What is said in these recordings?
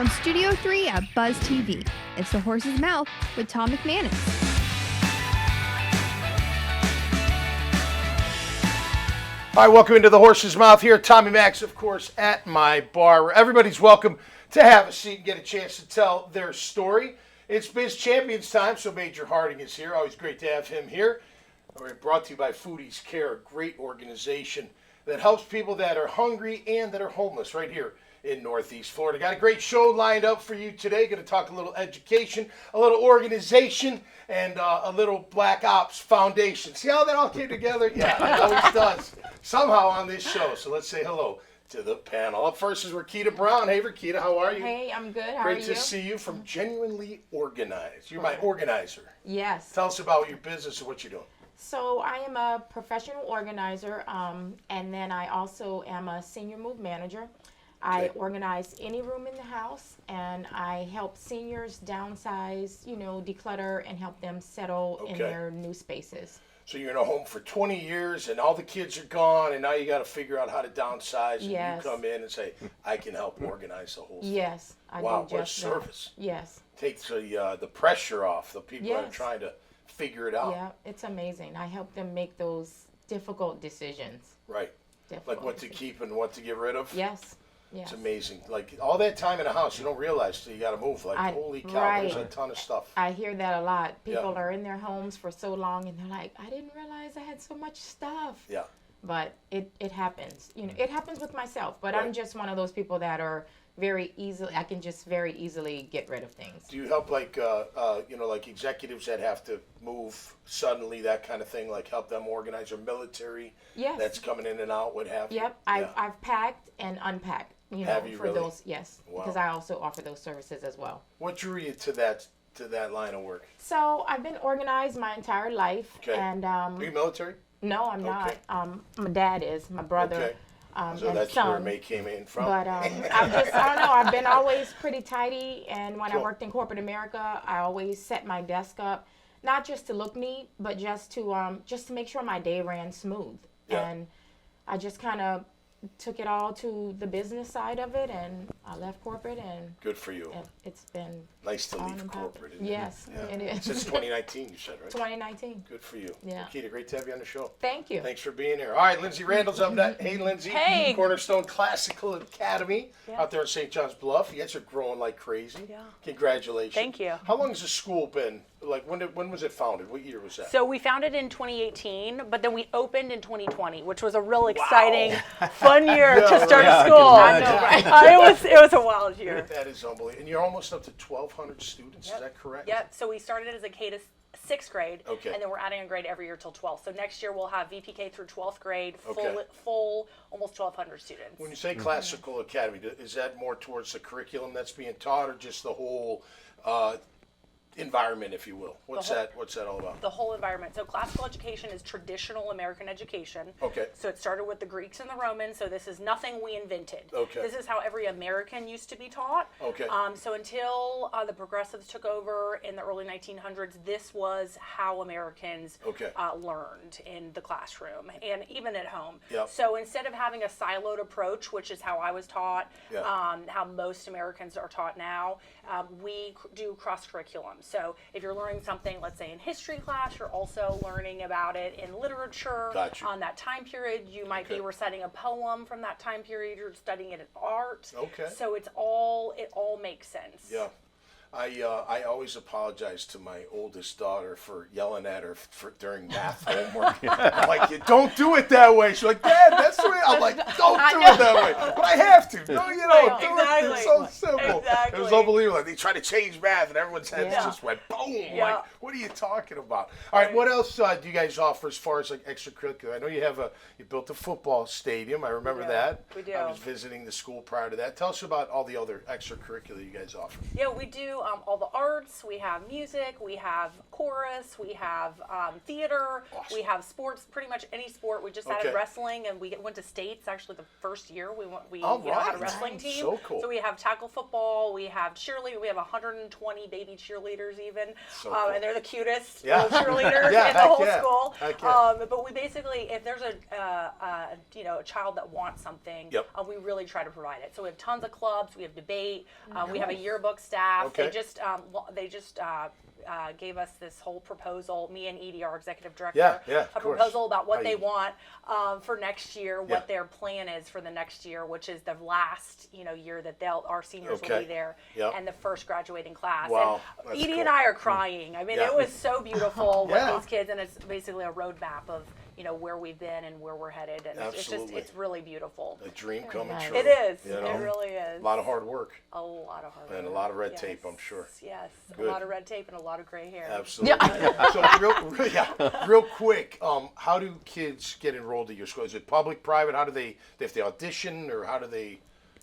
From Studio 3 at Buzz TV, it's The Horse's Mouth with Tom McManus. All right, welcome into The Horse's Mouth here. Tommy Max, of course, at my bar, where everybody's welcome to have a seat and get a chance to tell their story. It's Biz Champions time, so Major Harding is here. Always great to have him here. We're brought to you by Foodies Care, a great organization that helps people that are hungry and that are homeless right here in Northeast Florida. Got a great show lined up for you today. Going to talk a little education, a little organization, and a little BLKOPS Foundation. See how that all came together? Yeah, it always does. Somehow on this show. So let's say hello to the panel. Up first is Rekita Brown. Hey, Rekita, how are you? Hey, I'm good. How are you? Great to see you from Genuinely Organized. You're my organizer. Yes. Tell us about your business and what you're doing. So I am a professional organizer, and then I also am a senior move manager. I organize any room in the house, and I help seniors downsize, declutter, and help them settle in their new spaces. So you're in a home for 20 years, and all the kids are gone, and now you got to figure out how to downsize, and Yes. you come in and say, I can help organize the whole thing. Yes, I Wow, do what a just service. that. Yes. Takes the pressure off the people that are Yes. trying to figure it out. Yeah, it's amazing. I help them make those difficult decisions. Right. Like what to keep and what to get rid of. Yes. Yes. It's amazing. Like all that time in a house, you don't realize till you got to move. Like, holy cow, there's a ton of stuff. I hear that a lot. People are in their homes for so long, and they're like, I didn't realize I had so much stuff. Yeah. But it happens. It happens with myself. But I'm just one of those people that are I can just very easily get rid of things. Do you help like executives that have to move suddenly, that kind of thing, like help them organize, or military that's coming in and out, what have you? Yep. I've packed and unpacked, Have you for really? those, yes. Wow. Because I also offer those services as well. What drew you to that line of work? So I've been organized my entire life. Okay. And Are you military? no, I'm not. My dad is, my brother. Okay. So and that's son. where May came in from. But I don't know, I've been always pretty tidy, and when Cool. I worked in corporate America, I always set my desk up, not just to look neat, but just to make sure my day ran smooth. Yeah. And I just kind of took it all to the business side of it, and I left corporate, and Good for you. it's been Nice to on leave and corporate. popping. Yes, it is. Since 2019, you said, right? 2019. Good for you. Yeah. Rekita, great to have you on the show. Thank you. Thanks for being here. All right, Lindsay Randall's up next. Hey, Lindsay. Hey. Cornerstone Classical Academy out there in St. John's Bluff. You guys are growing like crazy. Yeah. Congratulations. Thank you. How long has the school been? Like, when was it founded? What year was that? So we founded in 2018, but then we opened in 2020, which was a real exciting, fun year to start school. I can imagine. It was a wild year. That is unbelievable. And you're almost up to 1,200 students. Is that correct? Yep. So we started as a K to 6th grade, Okay. and then we're adding a grade every year till 12th. So next year we'll have VPK through 12th grade, Okay. full almost 1,200 students. When you say Classical Academy, is that more towards the curriculum that's being taught, or just the whole environment, if you will? What's that all about? The whole environment. So classical education is traditional American education. Okay. So it started with the Greeks and the Romans. So this is nothing we invented. Okay. This is how every American used to be taught. Okay. So until the progressives took over in the early 1900s, this was how Americans learned in the classroom and even at home. Yep. So instead of having a siloed approach, which is how I was taught, how most Americans are taught now, we do cross curriculum. So if you're learning something, let's say in history class, you're also learning about it in literature. Gotcha. On that time period. You might be reciting a poem from that time period. You're studying it in art. Okay. So it all makes sense. Yeah. I always apologize to my oldest daughter for yelling at her during math homework. I'm like, you don't do it that way. She's like, Dad, that's the way. I'm like, don't do it that way. But I have to. No, you don't. Do it. It's so simple. Exactly. It was unbelievable. Like, they try to change math, and everyone's heads just went boom. Yeah. Like, what are you talking about? All right, what else do you guys offer as far as like extracurricular? I know you built a football stadium. I remember that. We do. I was visiting the school prior to that. Tell us about all the other extracurricular you guys offer. Yeah, we do all the arts. We have music. We have chorus. We have theater. Awesome. We have sports. Pretty much any sport. We just added wrestling, and we went to states. Actually, the first year we had a wrestling team. So cool. So we have tackle football. We have cheerleading. We have 120 baby cheerleaders even, and they're the cutest little cheerleaders in the whole school. But we basically, if there's a child that wants something, we really try to provide it. So we have tons of clubs. We have debate. We have a yearbook staff. They just gave us this whole proposal. Me and Edie, our executive director, a proposal about what they want for next year, what their plan is for the next year, which is the last year that our seniors will be there, and the first graduating class. Wow, and Edie and I are crying. I mean, it was so beautiful with those kids, and it's basically a roadmap of where we've been and where we're headed, and it's really beautiful. A dream coming true. It is. It really is. A lot of hard work. A lot of hard work. And a lot of red tape, I'm sure. Yes. Good. A lot of red tape and a lot of gray hair. Absolutely. So real quick, how do kids get enrolled at your school? Is it public, private? How do they have to audition, or how do they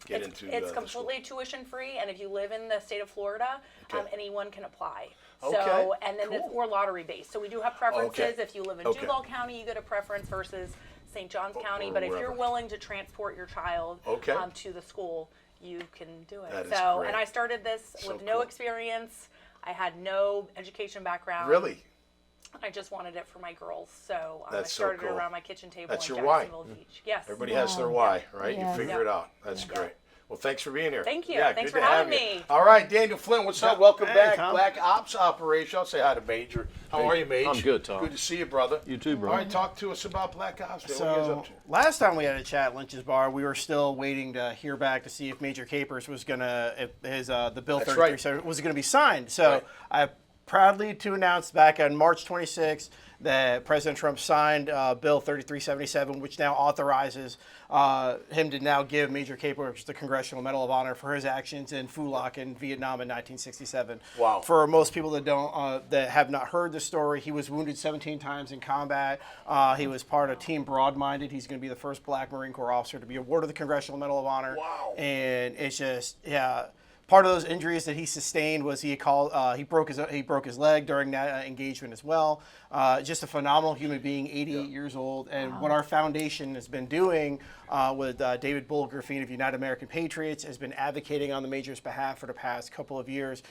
get into It's completely tuition free, and if you live in the state of Florida, anyone can apply. Okay. And then we're lottery based. So we do have preferences. If you live in Duval County, you get a preference versus St. Johns County. But if you're willing to transport your child to the school, you can do it. That is great. And I started this with no experience. I had no education background. Really? I just wanted it for my girls, so I That's started so cool. it around my kitchen table That's in your why. Jacksonville Beach. Yes. Everybody has their why, right? You figure it out. That's great. Well, thanks for being here. Thank you. Yeah, Thanks good for to having have you. me. All right, Daniel Flint, what's up? Welcome back. Tom. Black Ops Operation. I'll say hi to Major. How are you, Major? I'm good, Tom. Good to see you, brother. You too, bro. All right, talk to us about Black Ops. Man. What are you guys So up to? last time we had a chat at Lynch's Bar, we were still waiting to hear back to see if Major Capers was gonna, the Bill 33 was going to be signed. So I proudly to announce back on March 26th that President Trump signed Bill 3377, which now authorizes him to now give Major Capers the Congressional Medal of Honor for his actions in Phu in Vietnam in 1967. Wow. For most people that have not heard the story, he was wounded 17 times in combat. He was part of Team Broad-Minded. He's going to be the first Black Marine Corps officer to be awarded the Congressional Medal of Honor. Wow. And it's just, part of those injuries that he sustained was he broke his leg during that engagement as well. Just a phenomenal human being, 88 years old. And what our foundation has been doing with David Bull-Griffin of United American Patriots has been advocating on the Major's behalf for the past couple of years,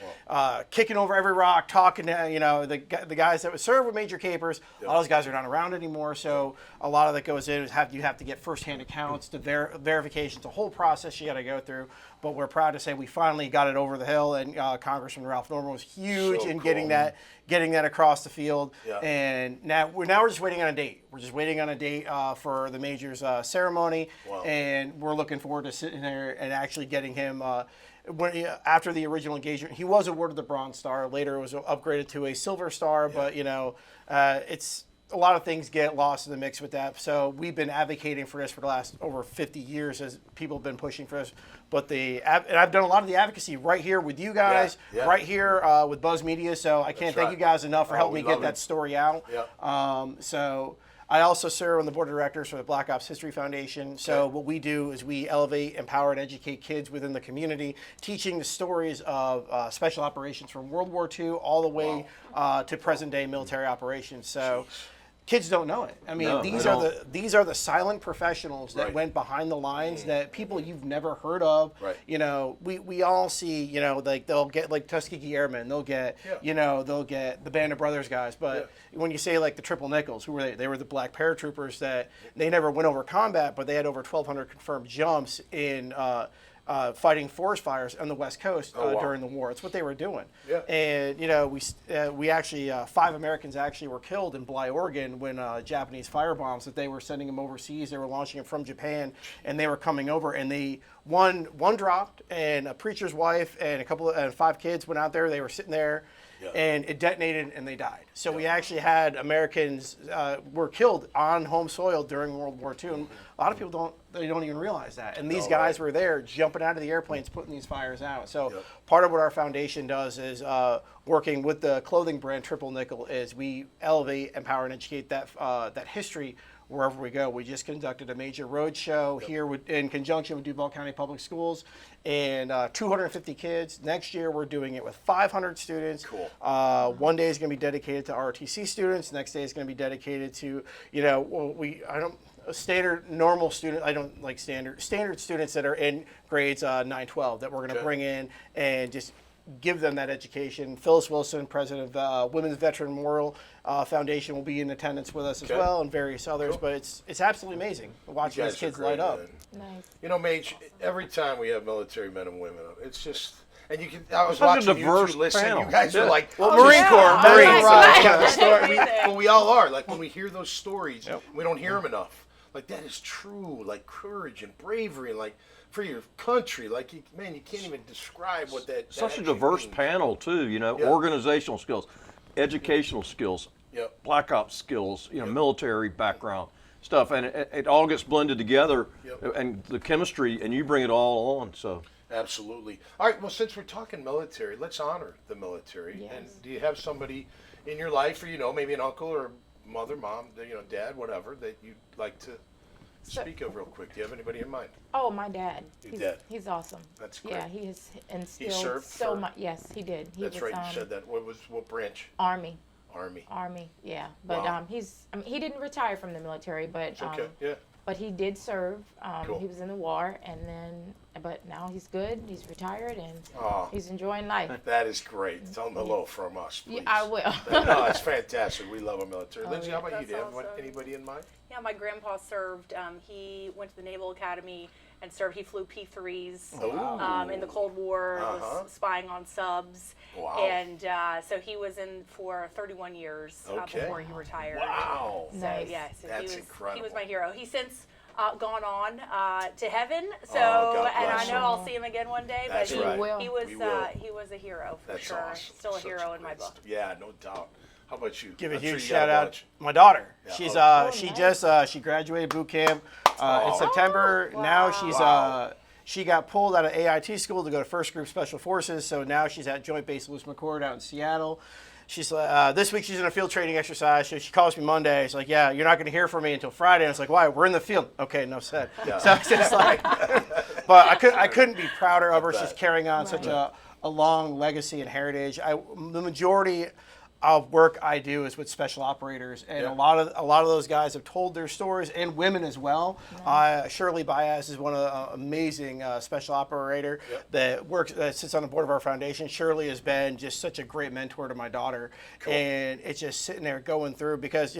kicking over every rock, talking to the guys that would serve with Major Capers. A lot of those guys are not around anymore, so a lot of that goes in is you have to get firsthand accounts, to verifications, the whole process you got to go through. But we're proud to say we finally got it over the hill, and Congressman Ralph Norman was huge in getting that across the field. Yeah. And now we're just waiting on a date. We're just waiting on a date for the Major's ceremony, and we're looking forward to sitting there and actually getting him. After the original engagement, he was awarded the Bronze Star. Later, it was upgraded to a Silver Star. But it's a lot of things get lost in the mix with that. So we've been advocating for this for the last over 50 years as people have been pushing for this. But and I've done a lot of the advocacy right here with you guys, right here with Buzz Media. So I can't thank you guys enough for helping me get that story out. So I also serve on the board of directors for the Black Ops History Foundation. So what we do is we elevate, empower, and educate kids within the community, teaching the stories of special operations from World War II all the way to present-day military operations. So kids don't know it. I mean, these are the silent professionals that went behind the lines that people you've never heard of. Right. We all see, like they'll get like Tuskegee Airmen, they'll get they'll get the Band of Brothers guys. But when you say like the Triple Nickels, who were they? They were the black paratroopers that they never went over combat, but they had over 1,200 confirmed jumps in fighting forest fires on the West Coast during the war. It's what they were doing. And we actually 5 Americans actually were killed in Bly, Oregon, when Japanese firebombs that they were sending them overseas. They were launching them from Japan, and they were coming over. And one dropped, and a preacher's wife and 5 kids went out there. They were sitting there. And it detonated, and they died. So we actually had Americans were killed on home soil during World War II. And a lot of people don't even realize that. And these guys were there jumping out of the airplanes, putting these fires out. So part of what our foundation does is working with the clothing brand Triple Nickel is we elevate, empower, and educate that history wherever we go. We just conducted a major road show here in conjunction with Duval County Public Schools, and 250 kids. Next year, we're doing it with 500 students. Cool. One day is going to be dedicated to ROTC students. Next day is going to be dedicated to, a standard normal student. I don't like standard students that are in grades 9-12 that we're going to bring in and just give them that education. Phyllis Wilson, president of Women's Veteran Memorial Foundation, will be in attendance with us as well, and various others. But it's absolutely amazing watching these kids light up. Nice. You know, Mage, every time we have military men and women, it's just, and you can, I was Such a watching you diverse two listen, panel. you guys are like, Marine Corps, Marine right. kind of story. Amazing. Well, we all are. Like, when we hear those stories, we don't hear them enough. Like, that is true, like, courage and bravery, and, like, for your country, like, you can't even describe what that Such a actually diverse means. panel too. Organizational skills, educational skills, Yep. Black Ops skills, military background stuff, and it all gets blended together, and the chemistry, and you bring it all on. So Absolutely. All right, well, since we're talking military, let's honor the military. Yes. And do you have somebody in your life, or, maybe an uncle or mother, mom, dad, whatever, that you'd like to speak of real quick? Do you have anybody in mind? Oh, my dad. Your dad. He's awesome. That's great. Yeah, he has instilled served so for- much. Yes, he did. He That's was right, you said that. What branch? Army. Army. Yeah. But Wow. he didn't retire from the military, but It's okay, yeah. but he did serve. Cool. He was in the war, but now he's good. He's retired, and Oh, he's enjoying life. that is great. Tell him hello from us, please. Yeah, I will. No, that's fantastic. We love our military. Oh, Lindsay, how about you? That's Do you have awesome. anybody in mind? Yeah, my grandpa served. He went to the Naval Academy and served. He flew P-3s in the Cold War, was spying on subs. Wow. And so he was in for 31 years Okay. before he retired. Wow. So, Nice. yeah, so That's he was incredible. my hero. He's since gone on to heaven. So, God and I bless know him. I'll see him again one day. That's but right. will. he We will. was a hero for That's sure. awesome. Still a Such hero in my great book. Yeah, no doubt. How about you? Give a I'm sure huge you got shout a out bunch. my daughter. Yeah. She's Oh. she nice. just she graduated boot camp in September. Now she's Wow. she got pulled out of AIT school to go to First Group Special Forces. So now she's at Joint Base Lewis McChord out in Seattle. She's this week she's in a field training exercise. So she calls me Monday. She's like, "Yeah, you're not going to hear from me until Friday." And I was like, "Why? We're in the field." Okay, no said. Yeah. So it's just like, but I couldn't be prouder of her. She's bet. carrying on such a long legacy and heritage. The majority of work I do is with special operators, and Yeah. a lot of those guys have told their stories, and women as well. Shirley Baez is one of the amazing special operator that sits on the board of our foundation. Shirley has been just such a great mentor to my daughter, and it's just sitting there going through because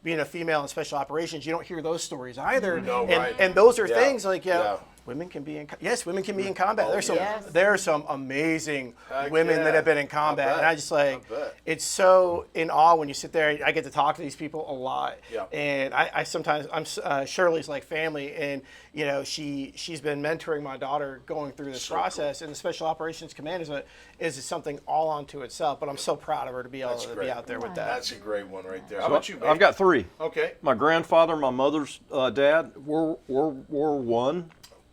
being a female in special operations, you don't hear those stories either. No, and, right. and those are Yeah. things like Yeah. women can be in women can be in combat. Oh, There's some yes. there are some amazing Heck women yeah. that have been in I combat, bet. and I just I bet. it's so in awe when you sit there. I get to talk to these people a lot, Yeah. and I sometimes Shirley's like family, and she's been mentoring my daughter going through this So process, and the Special Operations Command is something all unto itself. But I'm so proud of her to be able That's to great. be out there with that. That's a great one right there. How about you, man? I've got 3. Okay. My grandfather, my mother's dad, World War One.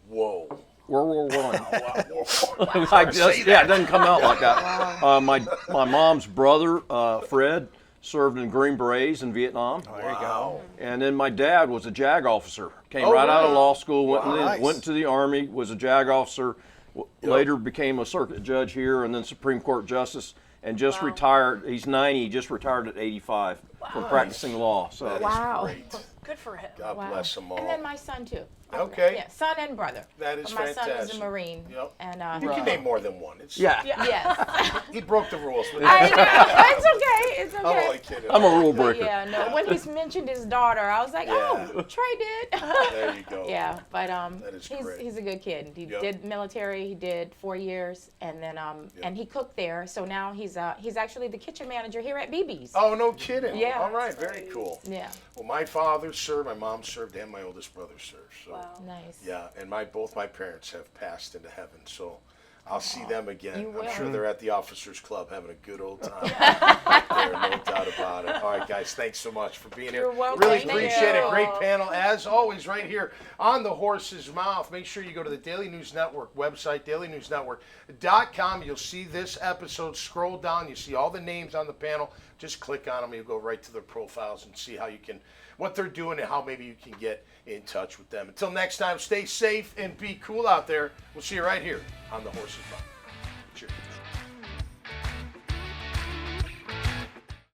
Whoa. World War One. Wow. Like just, yeah, it doesn't come out like that. My mom's brother, Fred, served in Green Berets in Vietnam. There you go. And then my dad was a JAG officer. Came Oh, right out of really? law school, Wow. Nice. went to the Army, was a JAG officer, later became a circuit judge here and then Supreme Court justice, and just retired. He's 90, just retired at 85 from practicing law. So That is Wow. great. Good for him. God bless them all. And then my son too. Okay. Yeah, son and brother. That is But my son is fantastic. a Marine. Yep. And You can name more than one. It's, yeah, yes. He broke the rules. I know. It's okay. It's okay. I'm only kidding. I'm a rule But breaker. yeah, no. When he's mentioned his daughter, I was like, Yeah. oh, Trey did. There you go. Yeah, but That is great. he's a good kid. He Yep. did military. He did 4 years, and then and he cooked there. So now he's actually the kitchen manager here at BB's. Oh, no kidding. Yeah. All right. Very cool. Yeah, Well, my father served, my mom served, and my oldest brother served. So, Wow. nice. yeah, and both my parents have passed into heaven. So, I'll see them again. You will. I'm sure they're at the Officers Club having a good old time. There, no doubt about it. All right, guys, thanks so much for being here. You're welcome. Really Thank appreciate it. you. Great panel, as always, right here on the Horse's Mouth. Make sure you go to the Daily News Network website, dailynewsnetwork.com. You'll see this episode. Scroll down. You see all the names on the panel. Just click on them. You'll go right to their profiles and see how you can, what they're doing and how maybe you can get in touch with them. Until next time, stay safe and be cool out there. We'll see you right here on the Horse's Mouth. Cheers.